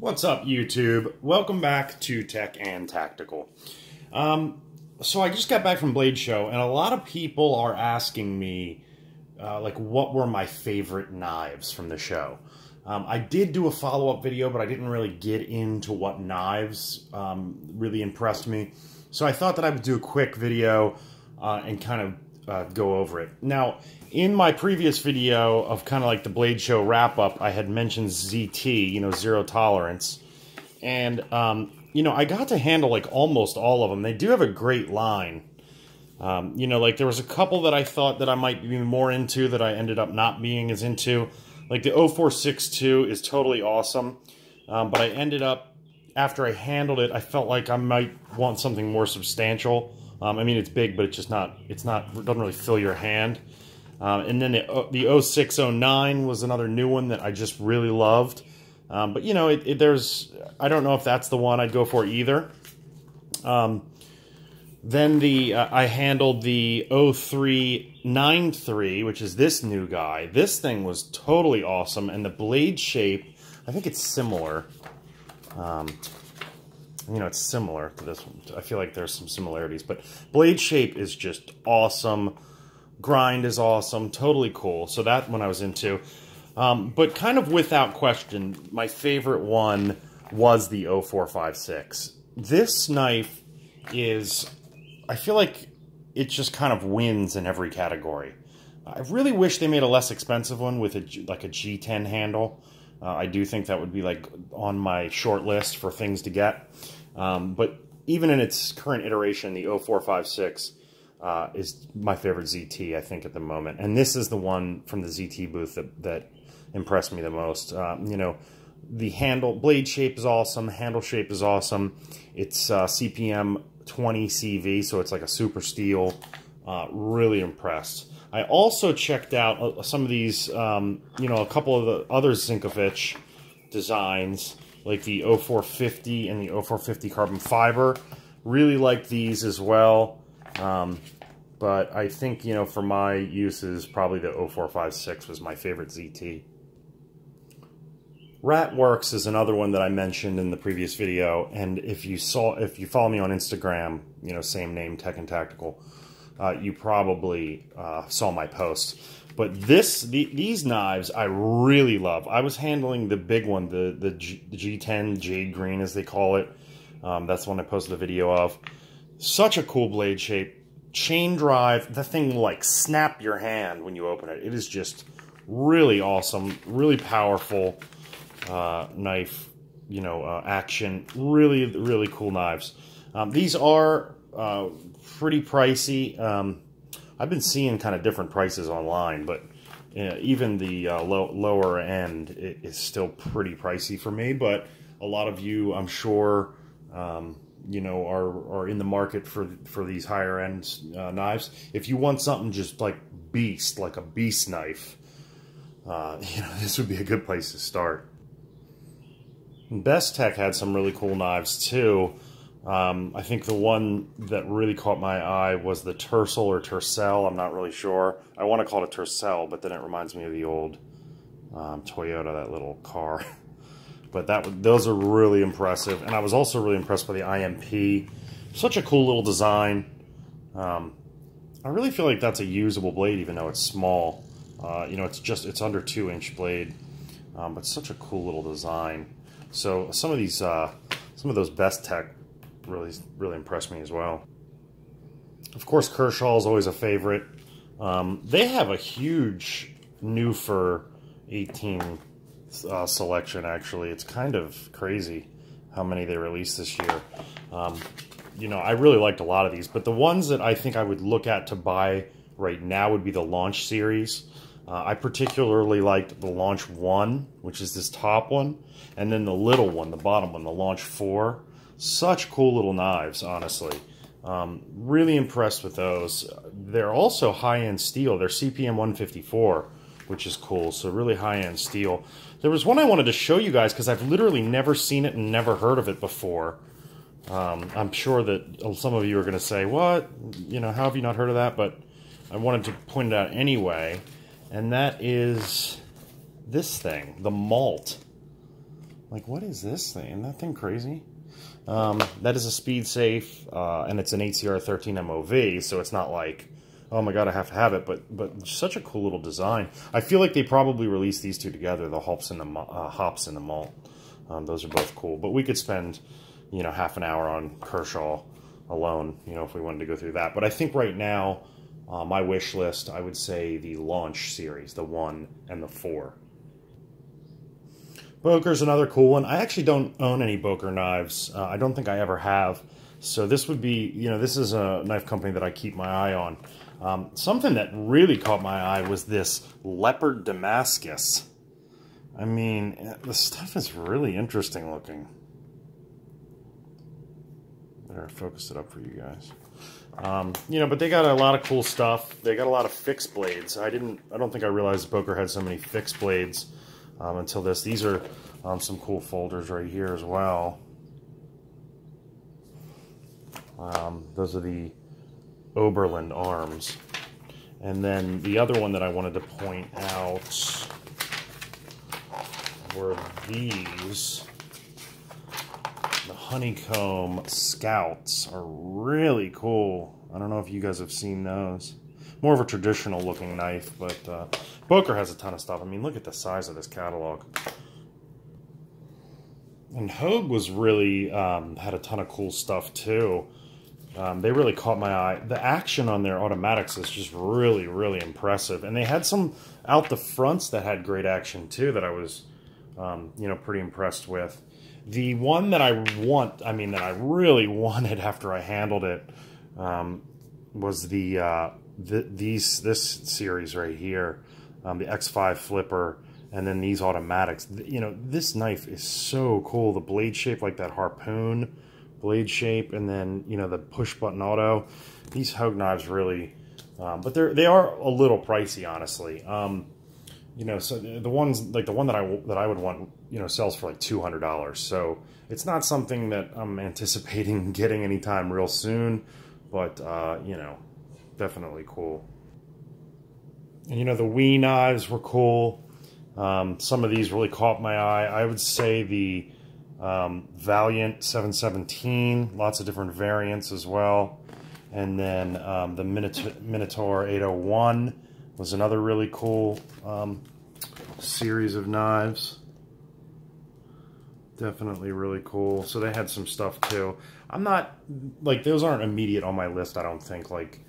What's up, YouTube? Welcome back to Tech and Tactical. So I just got back from Bladeshow, and a lot of people are asking me, like, what were my favorite knives from the show. I did do a follow-up video, but I didn't really get into what knives really impressed me. So I thought that I would do a quick video and kind of go over it. Now, in my previous video of kind of like the Bladeshow wrap-up, I had mentioned ZT, you know, zero tolerance. And, you know, I got to handle, like, almost all of them. They do have a great line. You know, like, there was a couple that I thought that I might be more into that I ended up not being as into. Like, the 0462 is totally awesome. But I ended up, after I handled it, I felt like I might want something more substantial. I mean, it's big, but it's just not, it doesn't really fill your hand. And then the 0609 was another new one that I just really loved. But, you know, I don't know if that's the one I'd go for either. Then I handled the 0393, which is this new guy. This thing was totally awesome, and the blade shape, I think it's similar. You know, it's similar to this one. I feel like there's some similarities, but blade shape is just awesome. Grind is awesome, totally cool. So that one I was into. But kind of without question, my favorite one was the 0456. This knife is, I feel like it just kind of wins in every category. I really wish they made a less expensive one with like a G10 handle. I do think that would be like on my short list for things to get. But even in its current iteration, the 0456 is my favorite ZT, I think, at the moment. And this is the one from the ZT booth that impressed me the most. You know, the blade shape is awesome, handle shape is awesome. It's CPM 20 CV, so it's like a super steel. Really impressed. I also checked out some of these, you know, a couple of the other Zinkovich designs, like the 0450 and the 0450 carbon fiber. Really like these as well. But I think, you know, for my uses, probably the 0456 was my favorite ZT. Ratworks is another one that I mentioned in the previous video, and if you follow me on Instagram, you know, same name, Tech and Tactical, you probably saw my post. But these knives I really love. I was handling the big one, the G10 Jade Green, as they call it. That's the one I posted a video of. Such a cool blade shape. Chain drive. The thing will, like, snap your hand when you open it. It is just really awesome. Really powerful knife, you know, action. Really, really cool knives. These are pretty pricey. I've been seeing kind of different prices online, but even the lower end is still pretty pricey for me. But a lot of you, I'm sure, you know, are in the market for these higher end knives. If you want something just like beast, like a beast knife, you know, this would be a good place to start. Best Tech had some really cool knives too. I think the one that really caught my eye was the Tercel or Tercel. I'm not really sure. I want to call it a Tercel, but then it reminds me of the old Toyota, that little car. But those are really impressive. And I was also really impressed by the IMP. Such a cool little design. I really feel like that's a usable blade, even though it's small. You know, it's under 2-inch blade. But such a cool little design. So some of those Best Tech really impressed me as well. Of course, Kershaw is always a favorite. They have a huge new for 18 selection, actually. It's kind of crazy how many they released this year. You know, I really liked a lot of these, but the ones that I think I would look at to buy right now would be the Launch series. I particularly liked the Launch 1, which is this top one, and then the little one, the bottom one, the Launch 4. Such cool little knives, honestly. Really impressed with those. They're also high-end steel. They're CPM 154, which is cool, so really high-end steel. There was one I wanted to show you guys because I've literally never seen it and never heard of it before. I'm sure that some of you are going to say, what? You know, how have you not heard of that? But I wanted to point it out anyway. And that is this thing, the Malt. Like, what is this thing? Isn't that thing crazy? That is a speed safe, and it's an 8CR13 MOV, so it's not like, oh my god, I have to have it, but such a cool little design. I feel like they probably released these two together, the hops and the malt. Those are both cool, but we could spend, you know, half an hour on Kershaw alone, you know, if we wanted to go through that. But I think right now, my wish list, I would say the launch series, the 1 and the 4. Boker's another cool one. I actually don't own any Boker knives. I don't think I ever have. So this would be, you know, this is a knife company that I keep my eye on. Something that really caught my eye was this leopard Damascus. I mean, the stuff is really interesting looking. Better focus it up for you guys. You know, but they got a lot of cool stuff. They got a lot of fixed blades. I don't think I realized Boker had so many fixed blades until this. These are some cool folders right here as well. Those are the Oberlin arms. And then the other one that I wanted to point out were these. The honeycomb scouts are really cool. I don't know if you guys have seen those. More of a traditional looking knife, but Boker has a ton of stuff. I mean, look at the size of this catalog. And Hogue was really, had a ton of cool stuff too. They really caught my eye. The action on their automatics is just really, really impressive. And they had some out the fronts that had great action too that I was, you know, pretty impressed with. The one that I really wanted after I handled it, was this series right here, the X5 flipper, and then these automatics. You know, this knife is so cool. The blade shape, like that harpoon blade shape, and then, you know, the push button auto. These Hogue knives really, but they are a little pricey, honestly. You know, so the ones, like the one that I would want, you know, sells for like $200. So it's not something that I'm anticipating getting anytime real soon, but you know, definitely cool. And you know, the Wii knives were cool. Some of these really caught my eye. I would say the Valiant 717, lots of different variants as well. And then the Minotaur 801 was another really cool series of knives. Definitely really cool. So they had some stuff too. I'm not, like, those aren't immediate on my list, I don't think. Like,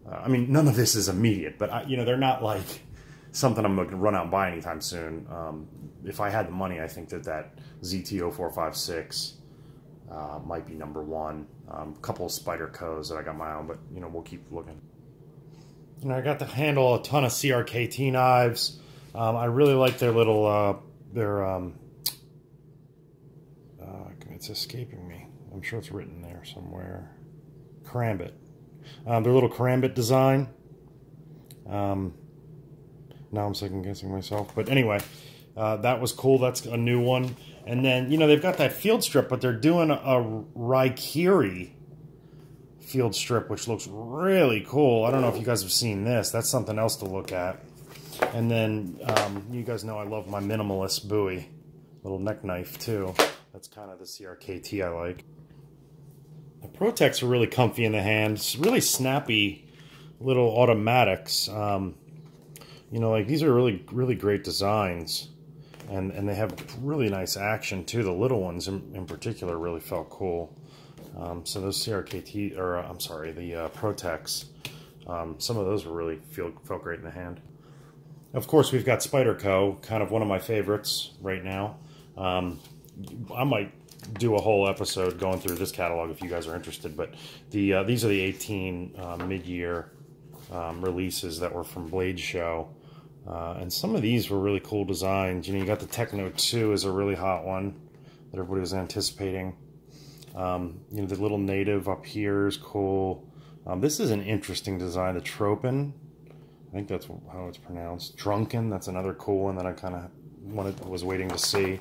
I mean, none of this is immediate, but, you know, they're not like something I'm going to run out and buy anytime soon. If I had the money, I think that ZT0456 might be #1. A couple of Spydercos that I got my own, but, you know, we'll keep looking. And I got to handle a ton of CRKT knives. I really like their little, it's escaping me. I'm sure it's written there somewhere. Karambit. Their little Karambit design. Now I'm second guessing myself. But anyway, that was cool. That's a new one. And then, you know, they've got that field strip, but they're doing a Raikiri field strip, which looks really cool. I don't know if you guys have seen this. That's something else to look at. And then, you guys know I love my minimalist Bowie. Little neck knife, too. That's kind of the CRKT I like. The Protects are really comfy in the hand. It's really snappy little automatics. You know, like, these are really, really great designs. And they have really nice action, too. The little ones, in particular, really felt cool. So those CRKT, or I'm sorry, the Protects, some of those were really felt great in the hand. Of course, we've got Spyderco, kind of one of my favorites right now. I might do a whole episode going through this catalog if you guys are interested, but these are the 18 mid-year releases that were from Bladeshow. And some of these were really cool designs. You know, you got the Techno 2 is a really hot one that everybody was anticipating. You know, the little native up here is cool. This is an interesting design, the Tropin. I think that's how it's pronounced. Drunken, that's another cool one that I kind of was waiting to see.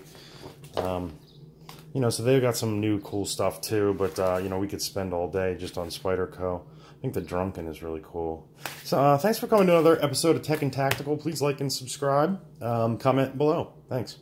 You know, so they've got some new cool stuff too, but, you know, we could spend all day just on Spyderco. I think the Drunken is really cool. So, thanks for coming to another episode of Tech and Tactical. Please like and subscribe. Comment below. Thanks.